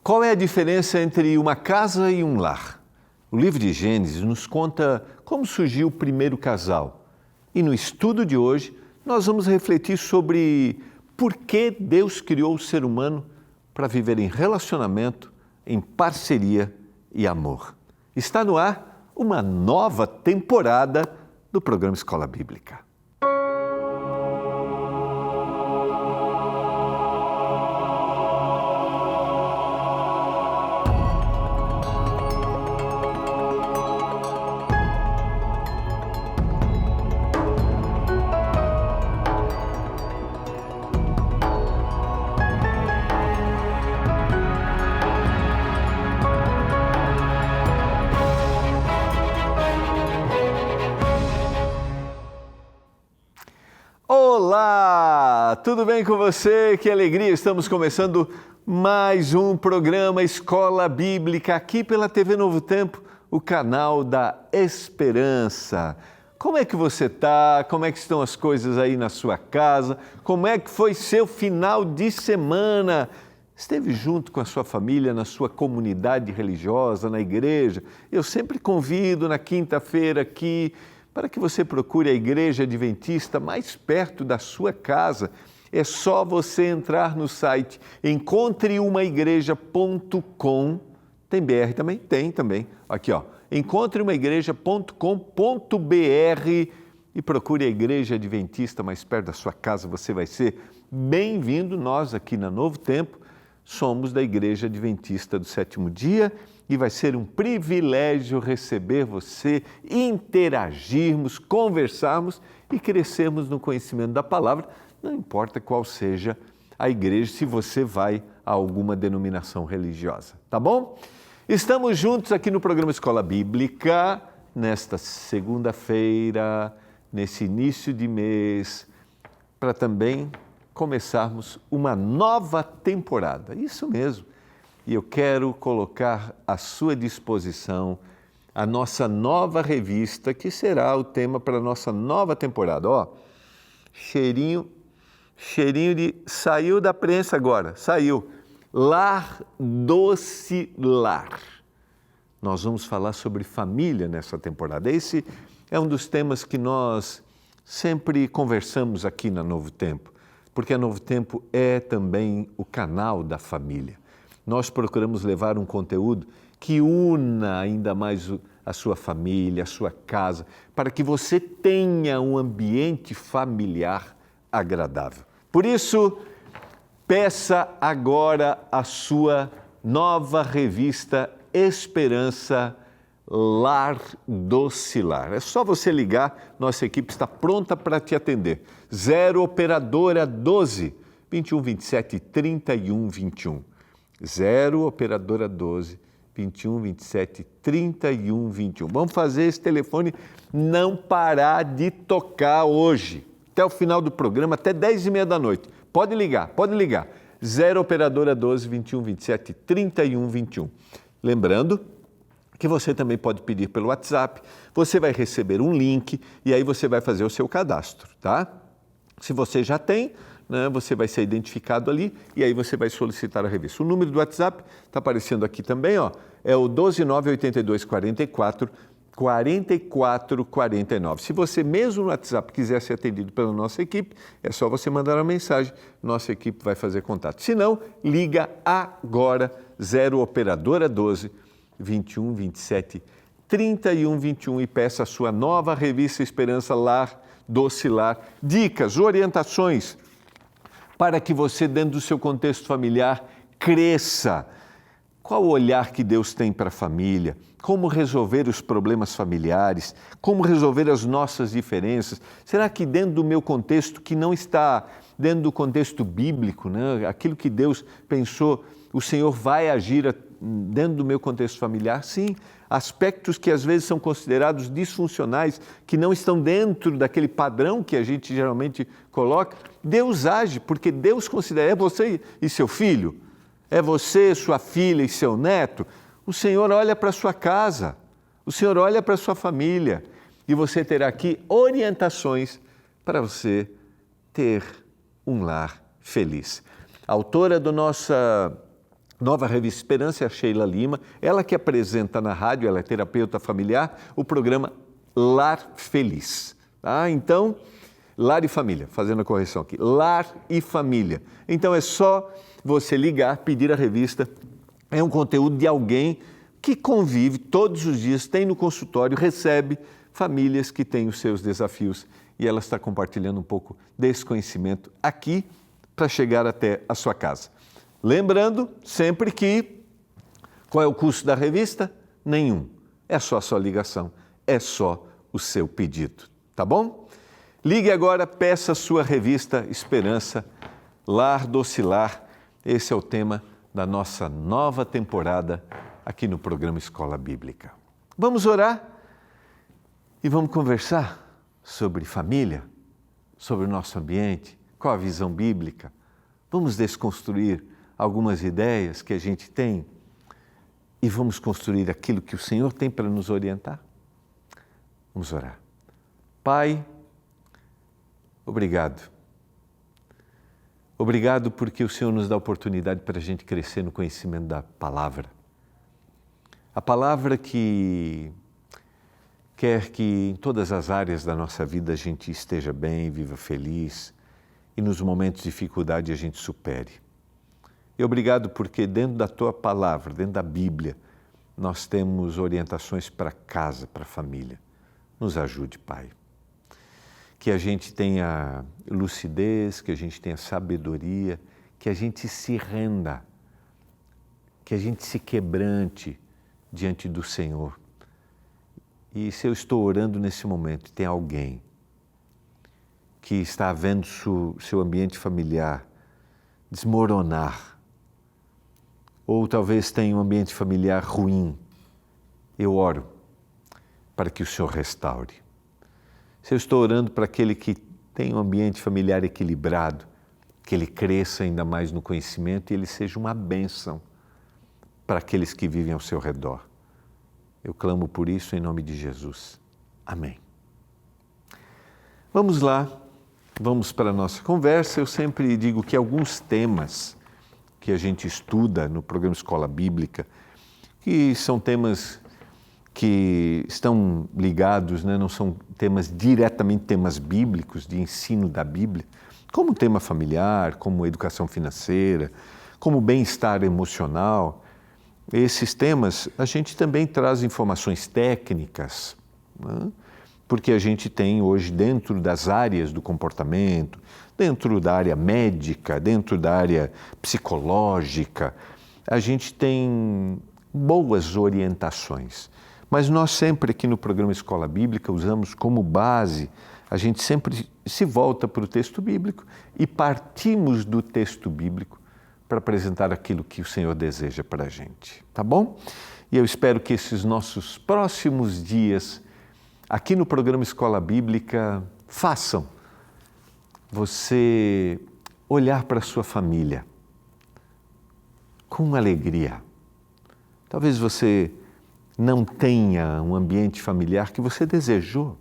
Qual é a diferença entre uma casa e um lar? O livro de Gênesis nos conta como surgiu o primeiro casal. E no estudo de hoje, nós vamos refletir sobre por que Deus criou o ser humano para viver em relacionamento, em parceria e amor. Está no ar uma nova temporada do programa Escola Bíblica. Olá, tudo bem com você? Que alegria! Estamos começando mais um programa Escola Bíblica aqui pela TV Novo Tempo, o canal da Esperança. Como é que você está? Como é que estão as coisas aí na sua casa? Como é que foi seu final de semana? Esteve junto com a sua família na sua comunidade religiosa, na igreja? Eu sempre convido na quinta-feira aqui para que você procure a Igreja Adventista mais perto da sua casa. É só você entrar no site encontreumaigreja.com. Tem BR também? Tem também. Aqui, ó, encontreumaigreja.com.br e procure a Igreja Adventista mais perto da sua casa. Você vai ser bem-vindo. Nós aqui na Novo Tempo somos da Igreja Adventista do Sétimo Dia e vai ser um privilégio receber você, interagirmos, conversarmos e crescermos no conhecimento da palavra, não importa qual seja a igreja, se você vai a alguma denominação religiosa, tá bom? Estamos juntos aqui no programa Escola Bíblica, nesta segunda-feira, nesse início de mês, para também começarmos uma nova temporada, isso mesmo. E eu quero colocar à sua disposição a nossa nova revista, que será o tema para a nossa nova temporada. Ó, cheirinho de... Saiu da prensa agora, saiu. Lar Doce Lar. Nós vamos falar sobre família nessa temporada. Esse é um dos temas que nós sempre conversamos aqui na Novo Tempo, porque a Novo Tempo é também o canal da família. Nós procuramos levar um conteúdo que una ainda mais a sua família, a sua casa, para que você tenha um ambiente familiar agradável. Por isso, peça agora a sua nova revista Esperança Lar Doce Lar. É só você ligar, nossa equipe está pronta para te atender. 0 operadora 12 21 27 31 21. 0 operadora 12 21 27 31 21. Vamos fazer esse telefone não parar de tocar hoje, até o final do programa, até 10h30 da noite. Pode ligar, pode ligar. 0 operadora 12 21 27 31 21. Lembrando que você também pode pedir pelo WhatsApp, você vai receber um link e aí você vai fazer o seu cadastro, tá? Se você já tem, você vai ser identificado ali e aí você vai solicitar a revista. O número do WhatsApp está aparecendo aqui também, ó, é o 12982444449. Se você mesmo no WhatsApp quiser ser atendido pela nossa equipe, é só você mandar uma mensagem, nossa equipe vai fazer contato. Se não, liga agora, 0 operadora 12 21 27 31 21 e peça a sua nova revista Esperança Lar Doce Lar. Dicas, orientações para que você, dentro do seu contexto familiar, cresça. Qual o olhar que Deus tem para a família? Como resolver os problemas familiares? Como resolver as nossas diferenças? Será que dentro do meu contexto, que não está dentro do contexto bíblico, aquilo que Deus pensou, o Senhor vai agir dentro do meu contexto familiar? Sim, aspectos que às vezes são considerados disfuncionais, que não estão dentro daquele padrão que a gente geralmente coloca, Deus age, porque Deus considera, é você e seu filho, é você, sua filha e seu neto, o Senhor olha para a sua casa, o Senhor olha para a sua família e você terá aqui orientações para você ter um lar feliz. A autora da nossa Nova Revista Esperança é a Sheila Lima, ela que apresenta na rádio, ela é terapeuta familiar, o programa Lar Feliz. Tá? Então, Lar e Família, fazendo a correção aqui, Lar e Família. Então é só você ligar, pedir a revista, é um conteúdo de alguém que convive todos os dias, tem no consultório, recebe famílias que têm os seus desafios e ela está compartilhando um pouco desse conhecimento aqui para chegar até a sua casa. Lembrando sempre que qual é o custo da revista? Nenhum. É só a sua ligação, é só o seu pedido, tá bom? Ligue agora, peça a sua revista Esperança, Lar Doce Lar. Esse é o tema da nossa nova temporada aqui no programa Escola Bíblica. Vamos orar e vamos conversar sobre família, sobre o nosso ambiente, qual a visão bíblica. Vamos desconstruir algumas ideias que a gente tem e vamos construir aquilo que o Senhor tem para nos orientar. Vamos orar. Pai, obrigado. Obrigado porque o Senhor nos dá a oportunidade para a gente crescer no conhecimento da palavra. A palavra que quer que em todas as áreas da nossa vida a gente esteja bem, viva feliz e nos momentos de dificuldade a gente supere. E obrigado porque dentro da Tua palavra, dentro da Bíblia, nós temos orientações para casa, para a família. Nos ajude, Pai. Que a gente tenha lucidez, que a gente tenha sabedoria, que a gente se renda, que a gente se quebrante diante do Senhor. E se eu estou orando nesse momento, tem alguém que está vendo seu ambiente familiar desmoronar, ou talvez tenha um ambiente familiar ruim, eu oro para que o Senhor restaure. Se eu estou orando para aquele que tem um ambiente familiar equilibrado, que ele cresça ainda mais no conhecimento e ele seja uma bênção para aqueles que vivem ao seu redor. Eu clamo por isso em nome de Jesus. Amém. Vamos lá, vamos para a nossa conversa. Eu sempre digo que alguns temas que a gente estuda no programa Escola Bíblica, que são temas que estão ligados, né? Não são temas diretamente temas bíblicos, de ensino da Bíblia, como tema familiar, como educação financeira, como bem-estar emocional. Esses temas, a gente também traz informações técnicas, né? Porque a gente tem hoje dentro das áreas do comportamento, dentro da área médica, dentro da área psicológica, a gente tem boas orientações. Mas nós sempre aqui no programa Escola Bíblica usamos como base, a gente sempre se volta para o texto bíblico e partimos do texto bíblico para apresentar aquilo que o Senhor deseja para a gente, tá bom? E eu espero que esses nossos próximos dias aqui no programa Escola Bíblica façam você olhar para a sua família com alegria. Talvez você não tenha um ambiente familiar que você desejou.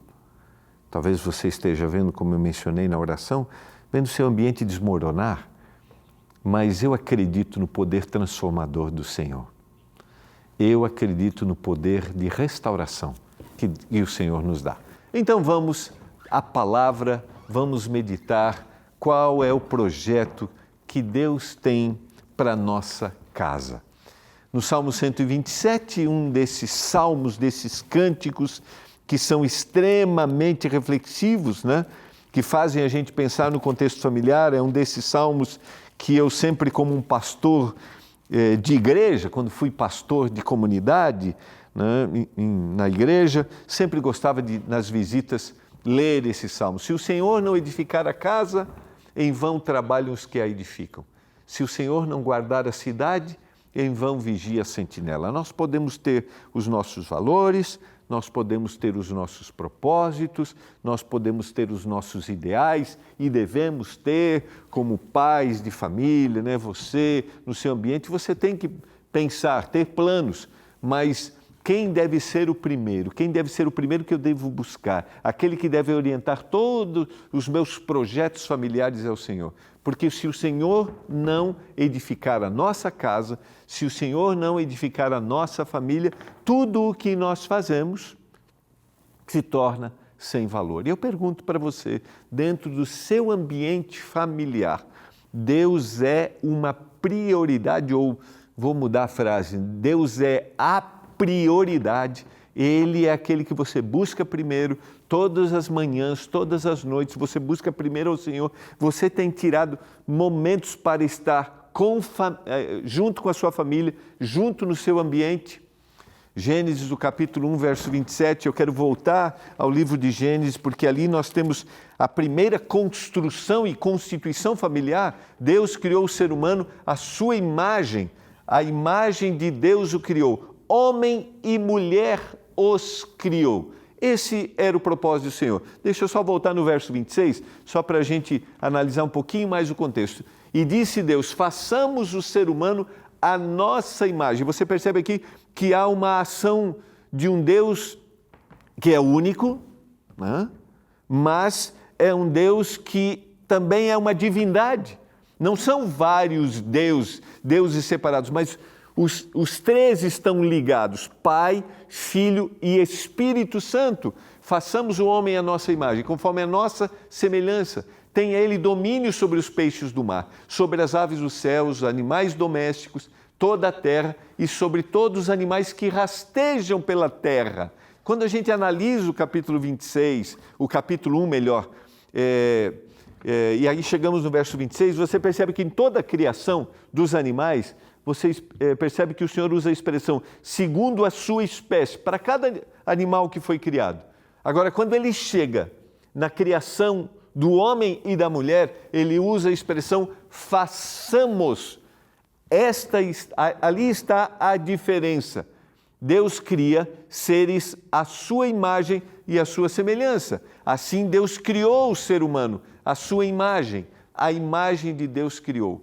Talvez você esteja vendo, como eu mencionei na oração, vendo seu ambiente desmoronar, mas eu acredito no poder transformador do Senhor. Eu acredito no poder de restauração que o Senhor nos dá. Então vamos à palavra, vamos meditar qual é o projeto que Deus tem para a nossa casa. No Salmo 127, um desses salmos, desses cânticos que são extremamente reflexivos, né? Que fazem a gente pensar no contexto familiar, é um desses salmos que eu sempre, como um pastor de igreja, quando fui pastor de comunidade, né, na igreja, sempre gostava de, nas visitas, ler esse salmo. Se o Senhor não edificar a casa, em vão trabalham os que a edificam. Se o Senhor não guardar a cidade, em vão vigia a sentinela. Nós podemos ter os nossos valores, nós podemos ter os nossos propósitos, nós podemos ter os nossos ideais e devemos ter como pais de família, né? Você, no seu ambiente, você tem que pensar, ter planos, mas quem deve ser o primeiro? Quem deve ser o primeiro que eu devo buscar? Aquele que deve orientar todos os meus projetos familiares é o Senhor. Porque se o Senhor não edificar a nossa casa, se o Senhor não edificar a nossa família, tudo o que nós fazemos se torna sem valor. E eu pergunto para você, dentro do seu ambiente familiar, Deus é uma prioridade, ou vou mudar a frase, Deus é a prioridade, Ele é aquele que você busca primeiro, todas as manhãs, todas as noites, você busca primeiro ao Senhor, você tem tirado momentos para estar junto com a sua família, junto no seu ambiente. Gênesis, o capítulo 1, verso 27, eu quero voltar ao livro de Gênesis, porque ali nós temos a primeira construção e constituição familiar. Deus criou o ser humano à sua imagem, a imagem de Deus o criou. Homem e mulher os criou. Esse era o propósito do Senhor. Deixa eu só voltar no verso 26, só para a gente analisar um pouquinho mais o contexto. E disse Deus, façamos o ser humano à nossa imagem. Você percebe aqui que há uma ação de um Deus que é único, né? Mas é um Deus que também é uma divindade. Não são vários deuses separados, mas os três estão ligados, Pai, Filho e Espírito Santo. Façamos o homem à nossa imagem, conforme a nossa semelhança. Tenha ele domínio sobre os peixes do mar, sobre as aves dos céus, animais domésticos, toda a terra e sobre todos os animais que rastejam pela terra. Quando a gente analisa o capítulo 26, o capítulo 1 melhor, e aí chegamos no verso 26, você percebe que em toda a criação dos animais, você percebe que o Senhor usa a expressão segundo a sua espécie, para cada animal que foi criado. Agora, quando ele chega na criação do homem e da mulher, ele usa a expressão façamos. Ali está a diferença. Deus cria seres à sua imagem e à sua semelhança. Assim, Deus criou o ser humano, à sua imagem. A imagem de Deus criou.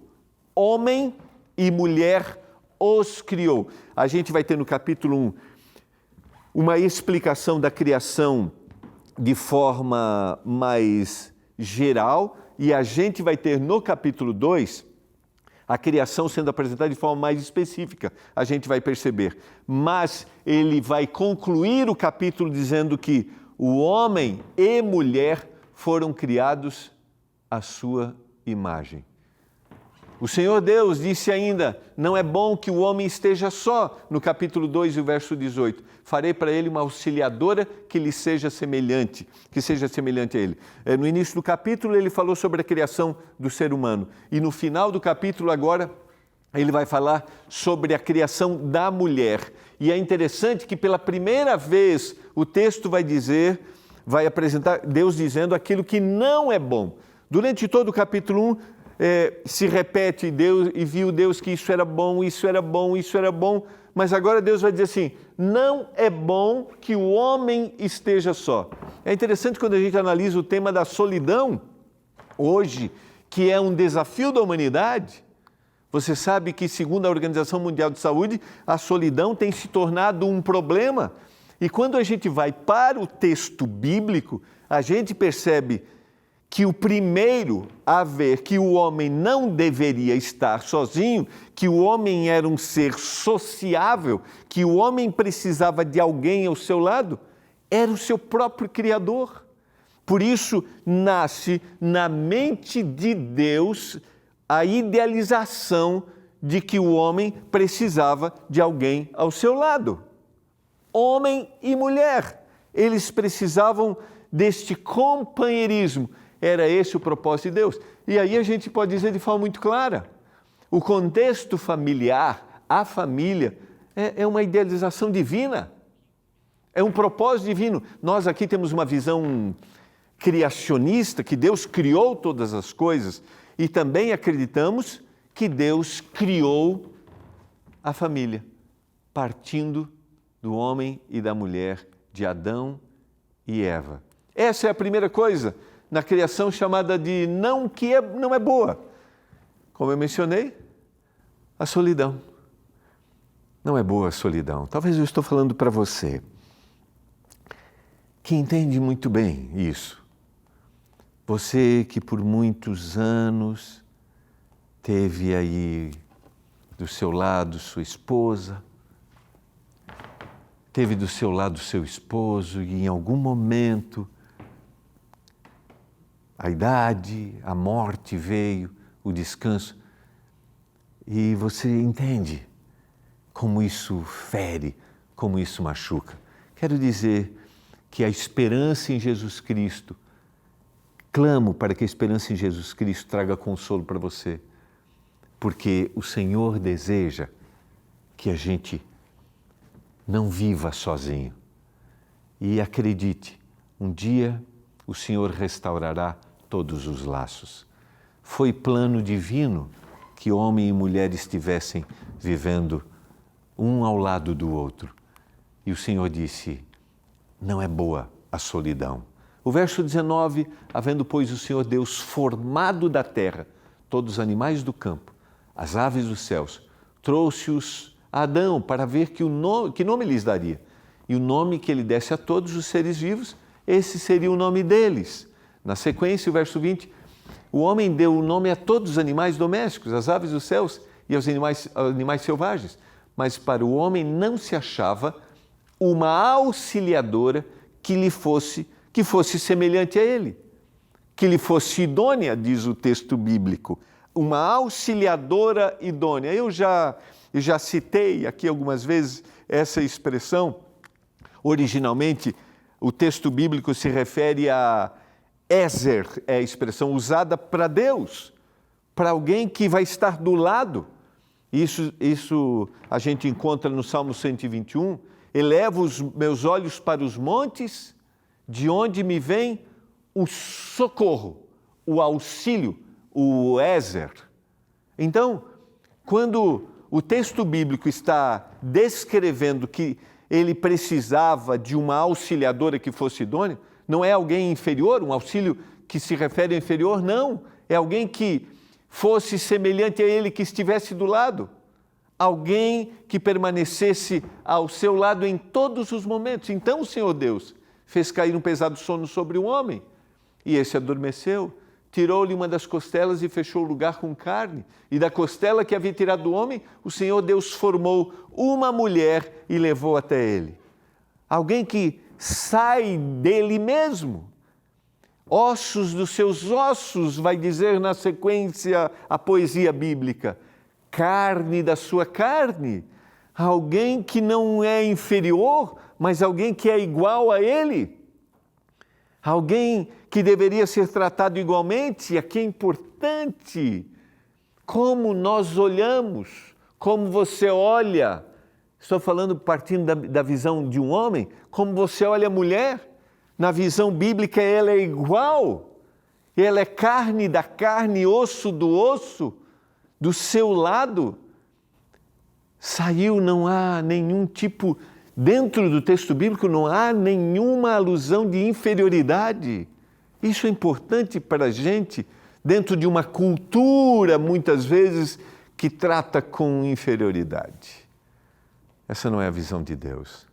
Homem e mulher os criou. A gente vai ter no capítulo 1 uma explicação da criação de forma mais geral, e a gente vai ter no capítulo 2 a criação sendo apresentada de forma mais específica, a gente vai perceber. Mas ele vai concluir o capítulo dizendo que o homem e mulher foram criados à sua imagem. O Senhor Deus disse ainda, não é bom que o homem esteja só, no capítulo 2 e o verso 18. Farei para ele uma auxiliadora que lhe seja semelhante, a ele. No início do capítulo ele falou sobre a criação do ser humano. E no final do capítulo agora, ele vai falar sobre a criação da mulher. E é interessante que pela primeira vez o texto vai apresentar Deus dizendo aquilo que não é bom. Durante todo o capítulo 1, se repete Deus e viu Deus que isso era bom, isso era bom, isso era bom, mas agora Deus vai dizer assim, não é bom que o homem esteja só. É interessante quando a gente analisa o tema da solidão, hoje, que é um desafio da humanidade. Você sabe que, segundo a Organização Mundial de Saúde, a solidão tem se tornado um problema. E quando a gente vai para o texto bíblico, a gente percebe que o primeiro a ver que o homem não deveria estar sozinho, que o homem era um ser sociável, que o homem precisava de alguém ao seu lado, era o seu próprio Criador. Por isso, nasce na mente de Deus a idealização de que o homem precisava de alguém ao seu lado. Homem e mulher, eles precisavam deste companheirismo. Era esse o propósito de Deus. E aí a gente pode dizer de forma muito clara, o contexto familiar, a família, é uma idealização divina, é um propósito divino. Nós aqui temos uma visão criacionista, que Deus criou todas as coisas, e também acreditamos que Deus criou a família, partindo do homem e da mulher, de Adão e Eva. Essa é a primeira coisa na criação chamada de não é boa. Como eu mencionei, a solidão. Não é boa a solidão. Talvez eu estou falando para você, que entende muito bem isso. Você que por muitos anos teve aí do seu lado sua esposa, teve do seu lado seu esposo e em algum momento a idade, a morte veio, o descanso, e você entende como isso fere, como isso machuca. Quero dizer que a esperança em Jesus Cristo, clamo para que a esperança em Jesus Cristo traga consolo para você, porque o Senhor deseja que a gente não viva sozinho. E acredite, um dia o Senhor restaurará todos os laços. Foi plano divino que homem e mulher estivessem vivendo um ao lado do outro. E o Senhor disse, não é boa a solidão. O verso 19, havendo pois o Senhor Deus formado da terra todos os animais do campo, as aves dos céus, trouxe-os a Adão para ver que nome lhes daria. E o nome que ele desse a todos os seres vivos, esse seria o nome deles. Na sequência, o verso 20, o homem deu o nome a todos os animais domésticos, as aves dos céus e aos animais selvagens. Mas para o homem não se achava uma auxiliadora que fosse semelhante a ele, que lhe fosse idônea, diz o texto bíblico, uma auxiliadora idônea. Eu já citei aqui algumas vezes essa expressão. Originalmente, o texto bíblico se refere a Ezer, é a expressão usada para Deus, para alguém que vai estar do lado. Isso a gente encontra no Salmo 121. Elevo os meus olhos para os montes, de onde me vem o socorro, o auxílio, o Ezer. Então, quando o texto bíblico está descrevendo que ele precisava de uma auxiliadora que fosse idônea, não é alguém inferior, um auxílio que se refere ao inferior, não. É alguém que fosse semelhante a ele, que estivesse do lado. Alguém que permanecesse ao seu lado em todos os momentos. Então o Senhor Deus fez cair um pesado sono sobre o homem, e esse adormeceu, tirou-lhe uma das costelas e fechou o lugar com carne. E da costela que havia tirado do homem, o Senhor Deus formou uma mulher e levou até ele. Alguém que sai dele mesmo. Ossos dos seus ossos, vai dizer na sequência a poesia bíblica. Carne da sua carne. Alguém que não é inferior, mas alguém que é igual a ele. Alguém que deveria ser tratado igualmente. E aqui é importante como nós olhamos, como você olha. Estou falando partindo da visão de um homem, como você olha a mulher. Na visão bíblica ela é igual. Ela é carne da carne, osso do osso, do seu lado. Saiu, não há nenhum tipo, dentro do texto bíblico não há nenhuma alusão de inferioridade. Isso é importante para a gente, dentro de uma cultura, muitas vezes, que trata com inferioridade. Essa não é a visão de Deus.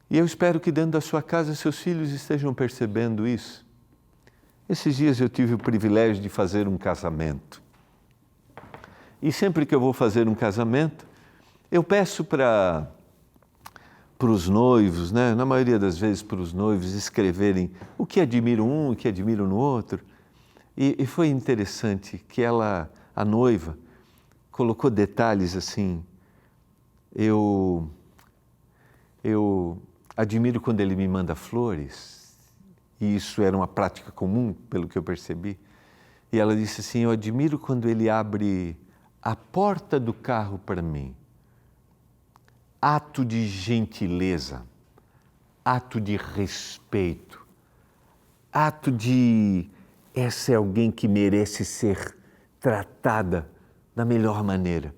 E eu espero que dentro da sua casa seus filhos estejam percebendo isso. Esses dias eu tive o privilégio de fazer um casamento. E sempre que eu vou fazer um casamento, eu peço para os noivos, né? Na maioria das vezes para os noivos, escreverem o que admiram um, o que admiram no outro. E foi interessante que a noiva, colocou detalhes assim. Eu admiro quando ele me manda flores, e isso era uma prática comum, pelo que eu percebi. E ela disse assim, eu admiro quando ele abre a porta do carro para mim. Ato de gentileza, ato de respeito, ato de essa é alguém que merece ser tratada da melhor maneira,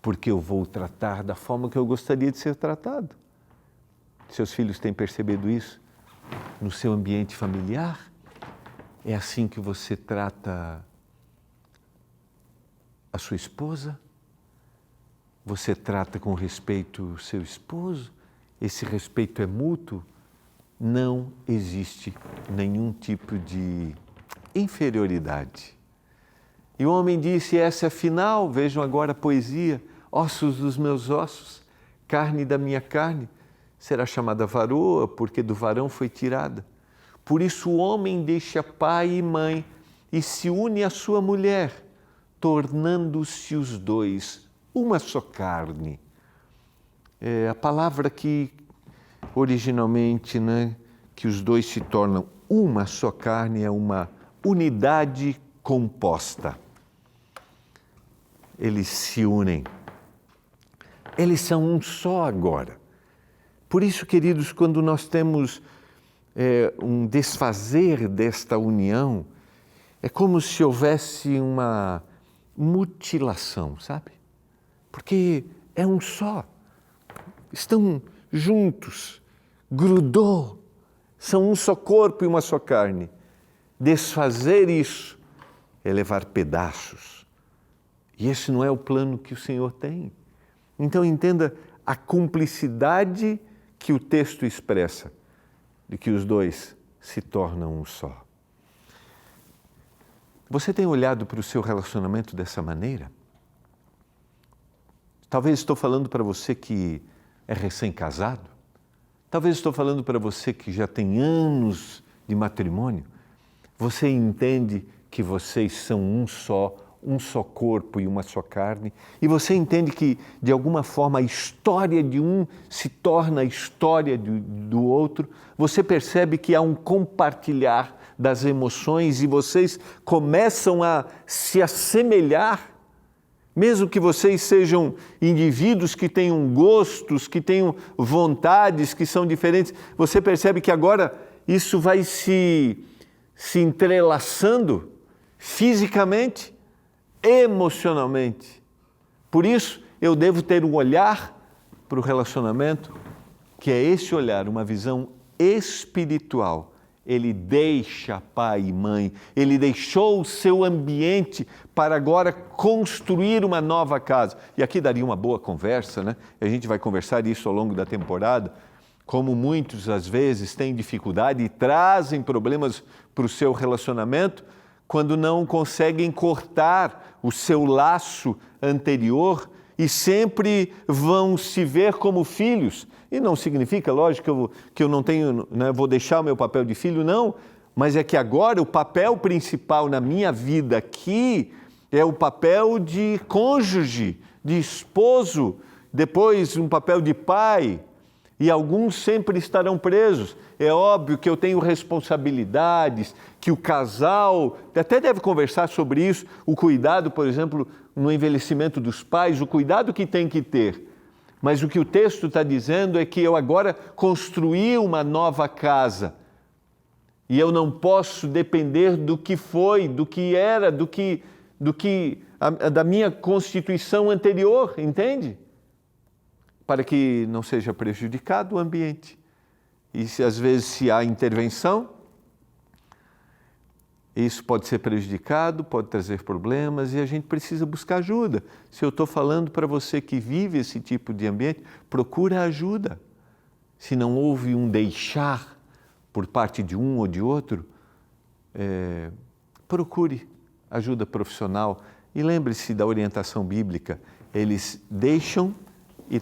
porque eu vou tratar da forma que eu gostaria de ser tratado. Seus filhos têm percebido isso? No seu ambiente familiar? É assim que você trata a sua esposa? você trata com respeito o seu esposo, esse respeito é mútuo, não existe nenhum tipo de inferioridade. E o homem disse, essa é a final, vejam agora a poesia, ossos dos meus ossos, carne da minha carne, será chamada varoa, porque do varão foi tirada. Por isso o homem deixa pai e mãe e se une à sua mulher, tornando-se os dois uma só carne. A palavra que originalmente, que os dois se tornam uma só carne é uma unidade composta. Eles se unem. Eles são um só agora. Por isso, queridos, quando nós temos um desfazer desta união, é como se houvesse uma mutilação, sabe? Porque é um só. Estão juntos, grudou, são um só corpo e uma só carne. Desfazer isso é levar pedaços. E esse não é o plano que o Senhor tem. Então entenda a cumplicidade que o texto expressa, de que os dois se tornam um só. Você tem olhado para o seu relacionamento dessa maneira? Talvez estou falando para você que é recém-casado. Talvez estou falando para você que já tem anos de matrimônio. Você entende que vocês são um só corpo e uma só carne. E você entende que, de alguma forma, a história de um se torna a história do outro. Você percebe que há um compartilhar das emoções e vocês começam a se assemelhar. Mesmo que vocês sejam indivíduos que tenham gostos, que tenham vontades, que são diferentes, você percebe que agora isso vai se entrelaçando fisicamente, emocionalmente. Por isso, eu devo ter um olhar para o relacionamento, que é esse olhar, uma visão espiritual. Ele deixa pai e mãe, ele deixou o seu ambiente para agora construir uma nova casa. E aqui daria uma boa conversa, né? A gente vai conversar isso ao longo da temporada, como muitos às vezes têm dificuldade e trazem problemas para o seu relacionamento quando não conseguem cortar o seu laço anterior e sempre vão se ver como filhos. E não significa, lógico, que eu não tenho, vou deixar o meu papel de filho, não. Mas é que agora o papel principal na minha vida aqui é o papel de cônjuge, de esposo, depois um papel de pai. E alguns sempre estarão presos. É óbvio que eu tenho responsabilidades, que o casal até deve conversar sobre isso, o cuidado, por exemplo, no envelhecimento dos pais, o cuidado que tem que ter. Mas o que o texto está dizendo é que eu agora construí uma nova casa e eu não posso depender do que foi, do que era, da minha constituição anterior, entende? Para que não seja prejudicado o ambiente. E às vezes se há intervenção, isso pode ser prejudicado, pode trazer problemas e a gente precisa buscar ajuda. Se eu estou falando para você que vive esse tipo de ambiente, procura ajuda. Se não houve um deixar por parte de um ou de outro, procure ajuda profissional. E lembre-se da orientação bíblica, eles deixam e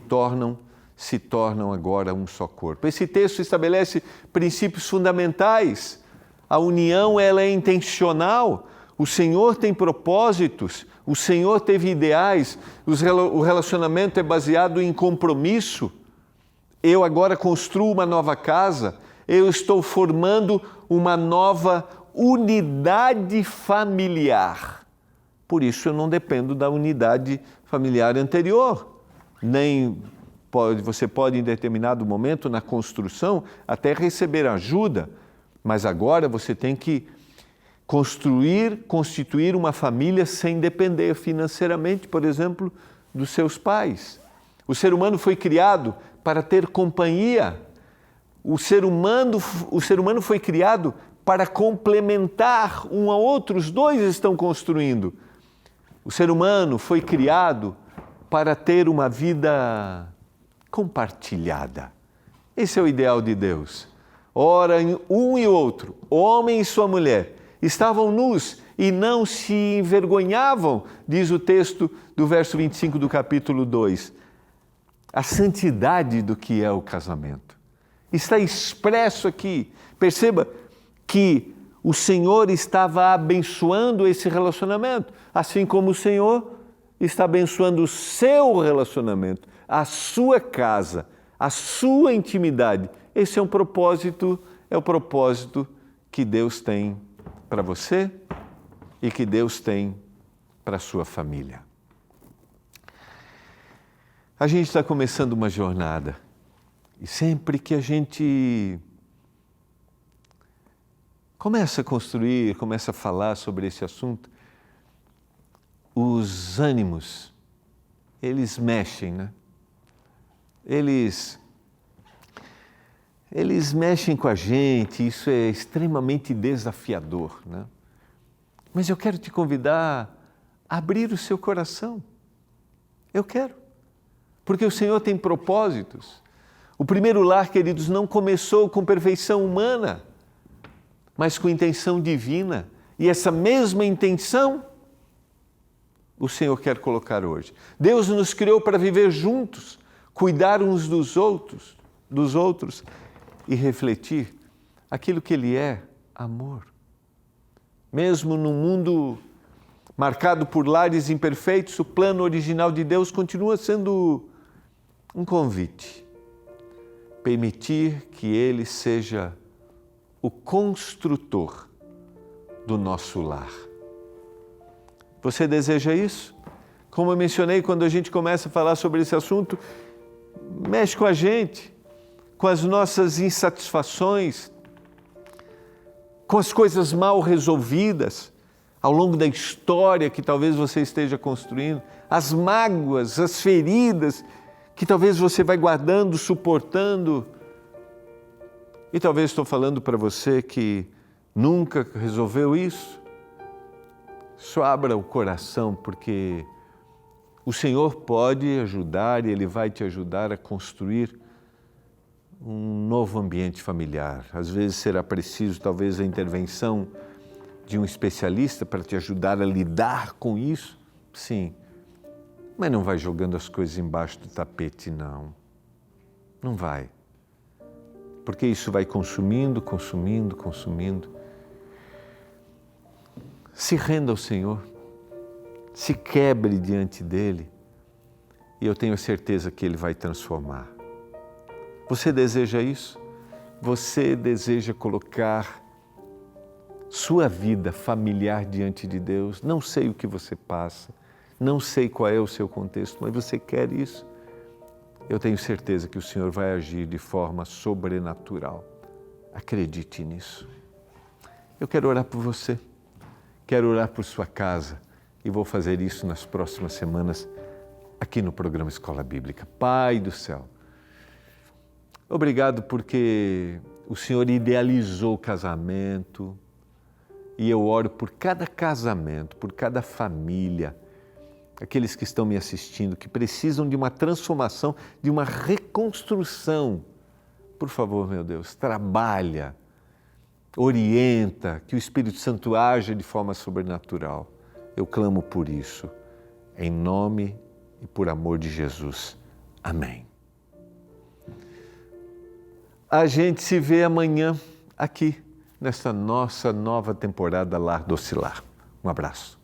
se tornam agora um só corpo. Esse texto estabelece princípios fundamentais. A união ela é intencional, o Senhor tem propósitos, o Senhor teve ideais, o relacionamento é baseado em compromisso. Eu agora construo uma nova casa, eu estou formando uma nova unidade familiar. Por isso eu não dependo da unidade familiar anterior, você pode em determinado momento na construção até receber ajuda, mas agora você tem que constituir uma família sem depender financeiramente, por exemplo, dos seus pais. O ser humano foi criado para ter companhia. O ser humano foi criado para complementar um ao outro. Os dois estão construindo. O ser humano foi criado para ter uma vida compartilhada. Esse é o ideal de Deus. Ora, um e outro, homem e sua mulher, estavam nus e não se envergonhavam, diz o texto do verso 25 do capítulo 2. A santidade do que é o casamento está expresso aqui. Perceba que o Senhor estava abençoando esse relacionamento, assim como o Senhor está abençoando o seu relacionamento, a sua casa, a sua intimidade. Esse é o propósito que Deus tem para você e que Deus tem para a sua família. A gente está começando uma jornada e sempre que a gente começa a construir, começa a falar sobre esse assunto, os ânimos, eles mexem, né? Eles mexem com a gente, isso é extremamente desafiador, né? Mas eu quero te convidar a abrir o seu coração. Eu quero, porque o Senhor tem propósitos. O primeiro lar, queridos, não começou com perfeição humana, mas com intenção divina. E essa mesma intenção o Senhor quer colocar hoje. Deus nos criou para viver juntos, cuidar uns dos outros e refletir aquilo que Ele é, amor. Mesmo num mundo marcado por lares imperfeitos, o plano original de Deus continua sendo um convite. Permitir que Ele seja o construtor do nosso lar. Você deseja isso? Como eu mencionei, quando a gente começa a falar sobre esse assunto, mexe com a gente, com as nossas insatisfações, com as coisas mal resolvidas ao longo da história que talvez você esteja construindo, as mágoas, as feridas que talvez você vai guardando, suportando. E talvez estou falando para você que nunca resolveu isso. Só abra o coração, porque o Senhor pode ajudar e Ele vai te ajudar a construir um novo ambiente familiar. Às vezes será preciso, talvez, a intervenção de um especialista para te ajudar a lidar com isso. Sim, mas não vai jogando as coisas embaixo do tapete, não. Não vai. Porque isso vai consumindo. Se renda ao Senhor, se quebre diante dEle e eu tenho certeza que Ele vai transformar. Você deseja isso? Você deseja colocar sua vida familiar diante de Deus? Não sei o que você passa, não sei qual é o seu contexto, mas você quer isso? Eu tenho certeza que o Senhor vai agir de forma sobrenatural. Acredite nisso. Eu quero orar por você. Quero orar por sua casa e vou fazer isso nas próximas semanas aqui no programa Escola Bíblica. Pai do céu, obrigado porque o Senhor idealizou o casamento e eu oro por cada casamento, por cada família, aqueles que estão me assistindo, que precisam de uma transformação, de uma reconstrução. Por favor, meu Deus, trabalha, orienta, que o Espírito Santo haja de forma sobrenatural. Eu clamo por isso, em nome e por amor de Jesus. Amém. A gente se vê amanhã aqui, nessa nossa nova temporada Lar Docilar. Um abraço.